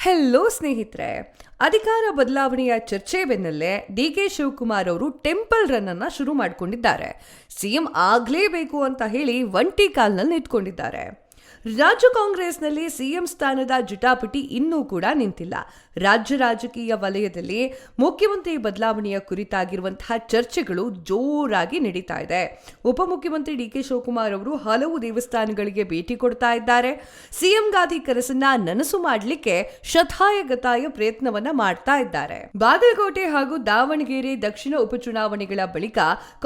Hello ಸ್ನೇಹಿತರೆ, ಅಧಿಕಾರ ಬದಲಾವಣೆಯ ಚರ್ಚೆ ಬೆನ್ನಲ್ಲೇ ಡಿ.ಕೆ. ಶಿವಕುಮಾರ್ ಅವರು ಟೆಂಪಲ್ ರನ್ ಅನ್ನ ಶುರು ಮಾಡಿಕೊಂಡಿದ್ದಾರೆ. ಸಿಎಂ ಆಗ್ಲೇಬೇಕು ಅಂತ ಹೇಳಿ ಒಂಟಿ ಕಾಲ್ನಲ್ಲಿ ನಿಂತ್ಕೊಂಡಿದ್ದಾರೆ. ರಾಜ್ಯ ಕಾಂಗ್ರೆಸ್ನಲ್ಲಿ ಸಿಎಂ ಸ್ಥಾನದ ಜಟಾಪಟಿ ಇನ್ನೂ ಕೂಡ ನಿಂತಿಲ್ಲ. ರಾಜ್ಯ ರಾಜಕೀಯ ವಲಯದಲ್ಲಿ ಮುಖ್ಯಮಂತ್ರಿ ಬದಲಾವಣೆಯ ಕುರಿತಾಗಿರುವಂತಹ ಚರ್ಚೆಗಳು ಜೋರಾಗಿ ನಡೀತಾ ಇದೆ. ಉಪಮುಖ್ಯಮಂತ್ರಿ ಡಿ.ಕೆ. ಶಿವಕುಮಾರ್ ಅವರು ಹಲವು ದೇವಸ್ಥಾನಗಳಿಗೆ ಭೇಟಿ ಕೊಡ್ತಾ ಇದ್ದಾರೆ. ಸಿಎಂ ಗಾದಿ ಕನಸನ್ನ ನನಸು ಮಾಡಲಿಕ್ಕೆ ಶತಾಯಗತಾಯ ಪ್ರಯತ್ನವನ್ನ ಮಾಡ್ತಾ ಇದ್ದಾರೆ. ಬಾಗಲಕೋಟೆ ಹಾಗೂ ದಾವಣಗೆರೆ ದಕ್ಷಿಣ ಉಪಚುನಾವಣೆಗಳ ಬಳಿಕ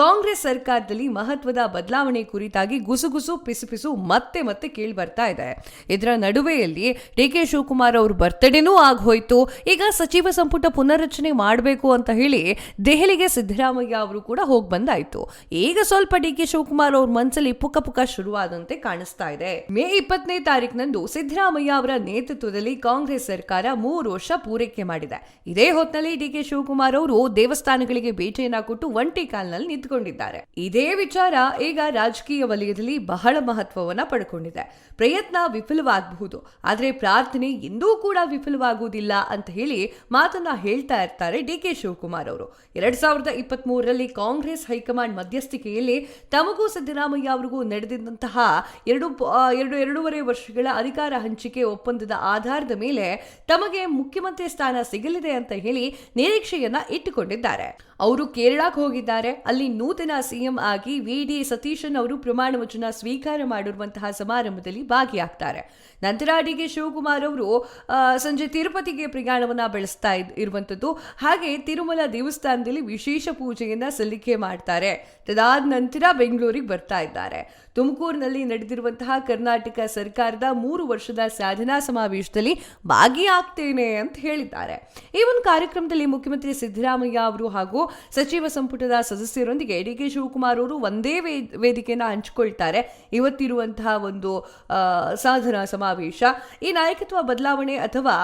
ಕಾಂಗ್ರೆಸ್ ಸರ್ಕಾರದಲ್ಲಿ ಮಹತ್ವದ ಬದಲಾವಣೆ ಕುರಿತಾಗಿ ಗುಸುಗುಸು ಪಿಸುಪಿಸು ಮತ್ತೆ ಮತ್ತೆ ಕೇಳಿ ಬರ್ತಾ ಇದೆ. ಇದರ ನಡುವೆಯಲ್ಲಿ ಡಿ.ಕೆ. ಶಿವಕುಮಾರ್ ಅವರು ಬರ್ತ್ಡೇನೂ ಆಗೋಯ್ತು. ಈಗ ಸಚಿವ ಸಂಪುಟ ಪುನರ್ರಚನೆ ಮಾಡಬೇಕು ಅಂತ ಹೇಳಿ ದೆಹಲಿಗೆ ಸಿದ್ದರಾಮಯ್ಯ ಅವರು ಕೂಡ ಹೋಗಿ ಬಂದಾಯ್ತು. ಈಗ ಸ್ವಲ್ಪ ಡಿ.ಕೆ. ಶಿವಕುಮಾರ್ ಅವ್ರ ಮನಸ್ಸಲ್ಲಿ ಪುಕ ಶುರುವಾದಂತೆ ಕಾಣಿಸ್ತಾ ಇದೆ. ಮೇ 20ನೇ ತಾರೀಕಿನಂದು ಸಿದ್ದರಾಮಯ್ಯ ಅವರ ನೇತೃತ್ವದಲ್ಲಿ ಕಾಂಗ್ರೆಸ್ ಸರ್ಕಾರ 3 ವರ್ಷ ಪೂರೈಕೆ ಮಾಡಿದೆ. ಇದೇ ಹೊತ್ತಿನಲ್ಲಿ ಡಿ.ಕೆ. ಶಿವಕುಮಾರ್ ಅವರು ದೇವಸ್ಥಾನಗಳಿಗೆ ಭೇಟಿಯನ್ನ ಕೊಟ್ಟು ಒಂಟಿ ಕಾಲ್ನಲ್ಲಿ ನಿಂತುಕೊಂಡಿದ್ದಾರೆ. ಇದೇ ವಿಚಾರ ಈಗ ರಾಜಕೀಯ ವಲಯದಲ್ಲಿ ಬಹಳ ಮಹತ್ವವನ್ನ ಪಡ್ಕೊಂಡಿದೆ. ಪ್ರಯತ್ನ ವಿಫಲವಾಗಬಹುದು, ಆದರೆ ಪ್ರಾರ್ಥನೆ ಎಂದೂ ಕೂಡ ವಿಫಲವಾಗುವುದಿಲ್ಲ ಅಂತ ಹೇಳಿ ಮಾತನ್ನ ಹೇಳ್ತಾ ಇರ್ತಾರೆ ಡಿ.ಕೆ. ಶಿವಕುಮಾರ್ ಅವರು. 2023ರಲ್ಲಿ ಕಾಂಗ್ರೆಸ್ ಹೈಕಮಾಂಡ್ ಮಧ್ಯಸ್ಥಿಕೆಯಲ್ಲಿ ತಮಗೂ ಸಿದ್ದರಾಮಯ್ಯ ಅವರಿಗೂ ನಡೆದಿದ್ದಂತಹ ಎರಡೂವರೆ ವರ್ಷಗಳ ಅಧಿಕಾರ ಹಂಚಿಕೆ ಒಪ್ಪಂದದ ಆಧಾರದ ಮೇಲೆ ತಮಗೆ ಮುಖ್ಯಮಂತ್ರಿ ಸ್ಥಾನ ಸಿಗಲಿದೆ ಅಂತ ಹೇಳಿ ನಿರೀಕ್ಷೆಯನ್ನ ಇಟ್ಟುಕೊಂಡಿದ್ದಾರೆ. ಅವರು ಕೇರಳಕ್ಕೆ ಹೋಗಿದ್ದಾರೆ. ಅಲ್ಲಿ ನೂತನ ಸಿಎಂ ಆಗಿ ವಿ.ಡಿ. ಸತೀಶನ್ ಅವರು ಪ್ರಮಾಣ ವಚನ ಸ್ವೀಕಾರ ಮಾಡಿರುವಂತಹ ಸಮಾರಂಭದಲ್ಲಿ ಭಾಗಿಯಾಗ್ತಾರೆ. ನಂತರ ಡಿ.ಕೆ. ಶಿವಕುಮಾರ್ ಅವರು ಸಂಜೆ ತಿರುಪತಿಗೆ ಪ್ರಯಾಣವನ್ನ ಬೆಳೆಸ್ತಾ ಇರುವಂತದ್ದು. ಹಾಗೆ ತಿರುಮಲ ದೇವಸ್ಥಾನದಲ್ಲಿ ವಿಶೇಷ ಪೂಜೆಯನ್ನ ಸಲ್ಲಿಕೆ ಮಾಡ್ತಾರೆ. ತದಾದ ನಂತರ ಬೆಂಗಳೂರಿಗೆ ಬರ್ತಾ ಇದ್ದಾರೆ. ತುಮಕೂರಿನಲ್ಲಿ ನಡೆದಿರುವಂತಹ ಕರ್ನಾಟಕ ಸರ್ಕಾರದ 3 ವರ್ಷದ ಸಾಧನಾ ಸಮಾವೇಶದಲ್ಲಿ ಭಾಗಿಯಾಗ್ತೇನೆ ಅಂತ ಹೇಳಿದ್ದಾರೆ. ಈ ಒಂದು ಕಾರ್ಯಕ್ರಮದಲ್ಲಿ ಮುಖ್ಯಮಂತ್ರಿ ಸಿದ್ದರಾಮಯ್ಯ ಅವರು ಹಾಗೂ ಸಚಿವ ಸಂಪುಟದ ಸದಸ್ಯರೊಂದಿಗೆ ಡಿ.ಕೆ. ಶಿವಕುಮಾರ್ ಅವರು ಒಂದೇ ವೇದಿಕೆಯನ್ನು ಹಂಚಿಕೊಳ್ತಾರೆ. ಇವತ್ತಿರುವಂತಹ ಒಂದು ಸಾಧನಾ ಸಮಾವೇಶ, ಈ ನಾಯಕತ್ವ ಬದಲಾವಣೆ ಅಥವಾ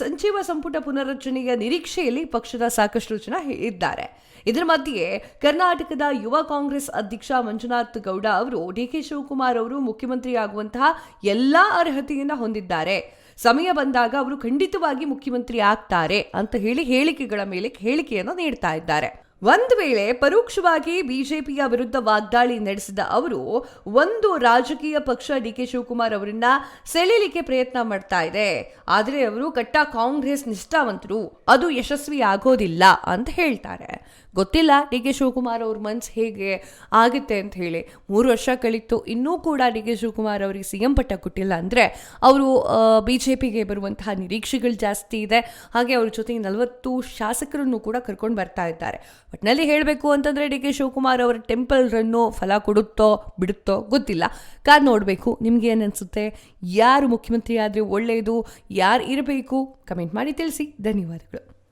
ಸಚಿವ ಸಂಪುಟ ಪುನರ್ರಚನೆಯ ನಿರೀಕ್ಷೆಯಲ್ಲಿ ಪಕ್ಷದ ಸಾಕಷ್ಟು ಜನ ಇದ್ದಾರೆ. ಇದರ ಮಧ್ಯೆ ಕರ್ನಾಟಕದ ಯುವ ಕಾಂಗ್ರೆಸ್ ಅಧ್ಯಕ್ಷ ಮಂಜುನಾಥ್ ಗೌಡ ಅವರು ಡಿ.ಕೆ. ಶಿವಕುಮಾರ್ ಅವರು ಮುಖ್ಯಮಂತ್ರಿ ಆಗುವಂತಹ ಎಲ್ಲಾ ಅರ್ಹತೆಯನ್ನ ಹೊಂದಿದ್ದಾರೆ, ಸಮಯ ಬಂದಾಗ ಅವರು ಖಂಡಿತವಾಗಿ ಮುಖ್ಯಮಂತ್ರಿ ಆಗ್ತಾರೆ ಅಂತ ಹೇಳಿ ಹೇಳಿಕೆಗಳ ಮೇಲೆ ಹೇಳಿಕೆಯನ್ನು ನೀಡ್ತಾ ಇದ್ದಾರೆ. ಒಂದು ವೇಳೆ ಪರೋಕ್ಷವಾಗಿ ಬಿಜೆಪಿಯ ವಿರುದ್ಧ ವಾಗ್ದಾಳಿ ನಡೆಸಿದ ಅವರು ಒಂದು ರಾಜಕೀಯ ಪಕ್ಷ ಡಿ.ಕೆ. ಶಿವಕುಮಾರ್ ಅವರನ್ನ ಸೆಳೆಯಲಿಕ್ಕೆ ಪ್ರಯತ್ನ ಮಾಡ್ತಾ ಇದೆ, ಆದರೆ ಅವರು ಕಟ್ಟ ಕಾಂಗ್ರೆಸ್ ನಿಷ್ಠಾವಂತರು, ಅದು ಯಶಸ್ವಿ ಆಗೋದಿಲ್ಲ ಅಂತ ಹೇಳ್ತಾರೆ. ಗೊತ್ತಿಲ್ಲ ಡಿ.ಕೆ. ಶಿವಕುಮಾರ್ ಅವ್ರ ಮನ್ಸು ಹೇಗೆ ಆಗುತ್ತೆ ಅಂತ ಹೇಳಿ. 3 ವರ್ಷ ಕಳೀತು, ಇನ್ನೂ ಕೂಡ ಡಿ.ಕೆ. ಶಿವಕುಮಾರ್ ಅವರಿಗೆ ಸಿಎಂ ಪಟ್ಟ ಕೊಟ್ಟಿಲ್ಲ ಅಂದರೆ ಅವರು ಬಿಜೆಪಿಗೆ ಬರುವಂತಹ ನಿರೀಕ್ಷೆಗಳು ಜಾಸ್ತಿ ಇದೆ. ಹಾಗೆ ಅವ್ರ ಜೊತೆಗೆ 40 ಶಾಸಕರನ್ನು ಕೂಡ ಕರ್ಕೊಂಡು ಬರ್ತಾ ಇದ್ದಾರೆ. ಒಟ್ಟಿನಲ್ಲಿ ಹೇಳಬೇಕು ಅಂತಂದರೆ ಡಿ.ಕೆ. ಶಿವಕುಮಾರ್ ಅವರ ಟೆಂಪಲ್ ರನ್ನು ಫಲ ಕೊಡುತ್ತೋ ಬಿಡುತ್ತೋ ಗೊತ್ತಿಲ್ಲ, ಕಾದ್ ನೋಡಬೇಕು. ನಿಮ್ಗೆ ಏನನ್ಸುತ್ತೆ? ಯಾರು ಮುಖ್ಯಮಂತ್ರಿ ಆದರೆ ಒಳ್ಳೆಯದು, ಯಾರು ಇರಬೇಕು? ಕಮೆಂಟ್ ಮಾಡಿ ತಿಳಿಸಿ. ಧನ್ಯವಾದಗಳು.